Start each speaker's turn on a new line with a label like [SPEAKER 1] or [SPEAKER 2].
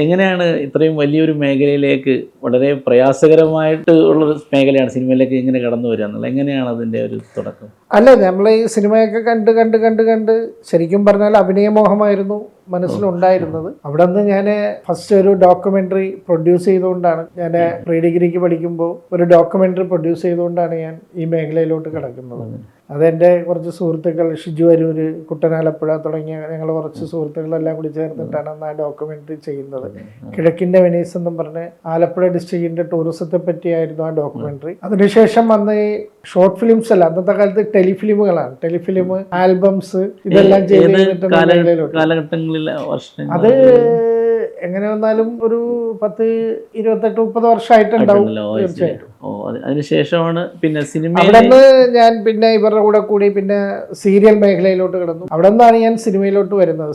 [SPEAKER 1] എങ്ങനെയാണ് ഇത്രയും വലിയൊരു മേഖലയിലേക്ക് വളരെ പ്രയാസകരമായിട്ട് ഉള്ളൊരു മേഖലയാണ് സിനിമയിലേക്ക് എങ്ങനെ കടന്നു വരിക എന്നുള്ളത്? എങ്ങനെയാണ് അതിൻ്റെ ഒരു തുടക്കം?
[SPEAKER 2] അല്ല, നമ്മൾ ഈ സിനിമയൊക്കെ കണ്ട് കണ്ട് കണ്ട് കണ്ട് ശരിക്കും പറഞ്ഞാൽ അഭിനയമോഹമായിരുന്നു മനസ്സിലുണ്ടായിരുന്നത്. അവിടെ നിന്ന് ഞാൻ ഫസ്റ്റ് ഒരു ഡോക്യുമെൻ്ററി പ്രൊഡ്യൂസ് ചെയ്തുകൊണ്ടാണ്, ഞാൻ പ്രീ ഡിഗ്രിക്ക് പഠിക്കുമ്പോൾ ഒരു ഡോക്യുമെൻ്ററി പ്രൊഡ്യൂസ് ചെയ്തുകൊണ്ടാണ് ഞാൻ ഈ മേഖലയിലോട്ട് കിടക്കുന്നത്. അതെൻ്റെ കുറച്ച് സുഹൃത്തുക്കൾ, ഷിജു അരൂർ, കുട്ടനാലപ്പുഴ തുടങ്ങിയ ഞങ്ങൾ കുറച്ച് സുഹൃത്തുക്കളെല്ലാം കൂടി ചേർന്നിട്ടാണ് അന്ന് ആ ഡോക്യുമെൻ്ററി ചെയ്യുന്നത്. കിഴക്കിൻ്റെ വെനീസ് എന്നും പറഞ്ഞ് ആലപ്പുഴ ഡിസ്ട്രിക്റ്റിൻ്റെ ടൂറിസത്തെ പറ്റിയായിരുന്നു ആ ഡോക്യുമെൻ്ററി. അതിനുശേഷം അന്ന് ഈ ഷോർട്ട് ഫിലിംസ് അല്ല, അന്നത്തെ കാലത്ത് ടെലിഫിലിമുകളാണ്, ടെലിഫിലിം ആൽബംസ് ഇതെല്ലാം അത് എങ്ങനെ വന്നാലും ഒരു 10-28-30 വർഷമായിട്ടുണ്ടാവും തീർച്ചയായിട്ടും.
[SPEAKER 1] അതിനുശേഷമാണ് പിന്നെ സിനിമ.
[SPEAKER 2] അവിടെ നിന്ന് ഞാൻ പിന്നെ ഇവരുടെ കൂടെ കൂടി പിന്നെ സീരിയൽ മേഖലയിലോട്ട് കിടന്നു. അവിടെ നിന്നാണ് ഞാൻ സിനിമയിലോട്ട് വരുന്നത്.